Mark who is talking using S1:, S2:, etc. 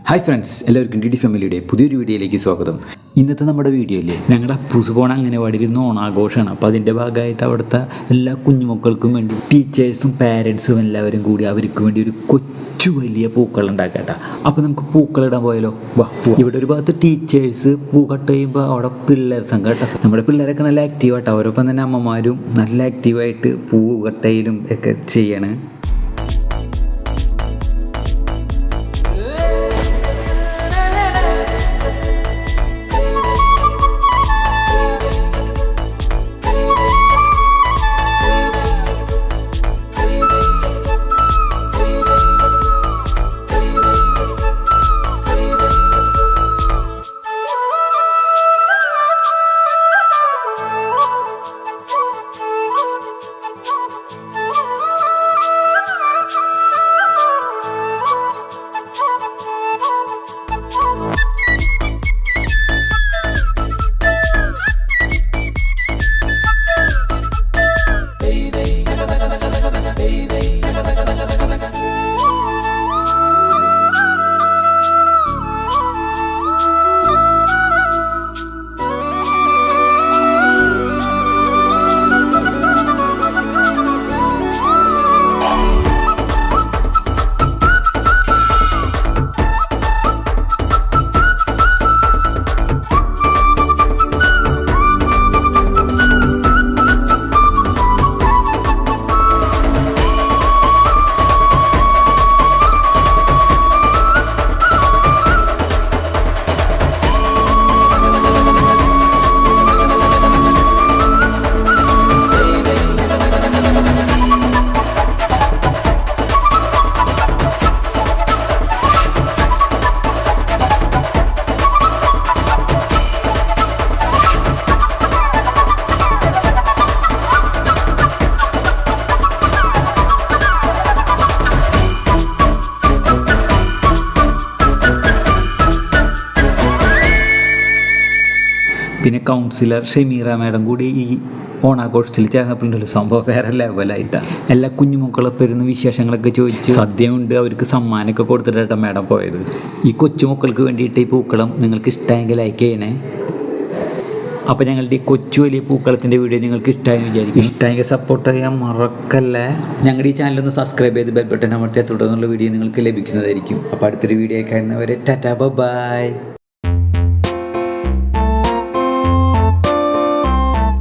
S1: Hi friends, എല്ലാവർക്കും D D ഫാമിലിയുടെ പുതിയൊരു വീഡിയോയിലേക്ക് സ്വാഗതം. ഇന്നത്തെ നമ്മുടെ വീഡിയോയിൽ ഞങ്ങളുടെ അപ്പൂസ് പോണ അംഗനവാടിയിൽ ഓണാഘോഷമാണ്. അപ്പോൾ അതിൻ്റെ ഭാഗമായിട്ട് അവിടുത്തെ എല്ലാ കുഞ്ഞുമക്കൾക്കും വേണ്ടി ടീച്ചേഴ്സും പാരൻസും എല്ലാവരും കൂടി അവർക്ക് വേണ്ടി ഒരു കൊച്ചു വലിയ പൂക്കൾ ഉണ്ടാക്കട്ടെ. അപ്പോൾ നമുക്ക് പൂക്കളിടാൻ പോയാലോ? വാ. ഇവിടെ ഒരു ഭാഗത്ത് ടീച്ചേഴ്സ് പൂ കട്ട് ചെയ്യുമ്പോൾ അവിടെ പിള്ളേർ സംഘം കേട്ടോ. നമ്മുടെ പിള്ളേരൊക്കെ നല്ല ആക്റ്റീവായിട്ടോ. അവരൊപ്പം തന്നെ അമ്മമാരും നല്ല ആക്റ്റീവായിട്ട് പൂ കട്ടയിലും ഒക്കെ ചെയ്യണം. പിന്നെ കൗൺസിലർ ഷമീറ മാഡം കൂടി ഈ ഓണാഘോഷത്തിൽ ചേർന്നപ്പോഴുണ്ടല്ലോ സംഭവം വേറെ ലെവലായിട്ടാണ്. എല്ലാ കുഞ്ഞുമക്കളൊപ്പം ഇരുന്ന് വിശേഷങ്ങളൊക്കെ ചോദിച്ച് സദ്യ ഉണ്ട് അവർക്ക് സമ്മാനമൊക്കെ കൊടുത്തിട്ടാണ് മാഡം പോയത്. ഈ കൊച്ചുമക്കൾക്ക് വേണ്ടിയിട്ട് ഈ പൂക്കളം നിങ്ങൾക്ക് ഇഷ്ടമെങ്കിൽ ലൈക്ക് ചെയ്യണേ. അപ്പോൾ ഞങ്ങളുടെ ഈ കൊച്ചു വലിയ പൂക്കളത്തിൻ്റെ വീഡിയോ നിങ്ങൾക്ക് ഇഷ്ടമായി വിചാരിക്കും. ഇഷ്ടമെങ്കിൽ സപ്പോർട്ട് ചെയ്യാൻ മറക്കല്ലേ. ഞങ്ങളുടെ ഈ ചാനലൊന്ന് സബ്സ്ക്രൈബ് ചെയ്ത് ബെൽ ബട്ടൺ അമർത്തിയാൽ തുടർന്നുള്ള വീഡിയോ നിങ്ങൾക്ക് ലഭിക്കുന്നതായിരിക്കും. അപ്പോൾ അടുത്തൊരു വീഡിയോ കാണുന്നവരെ ടാറ്റാ ബൈ.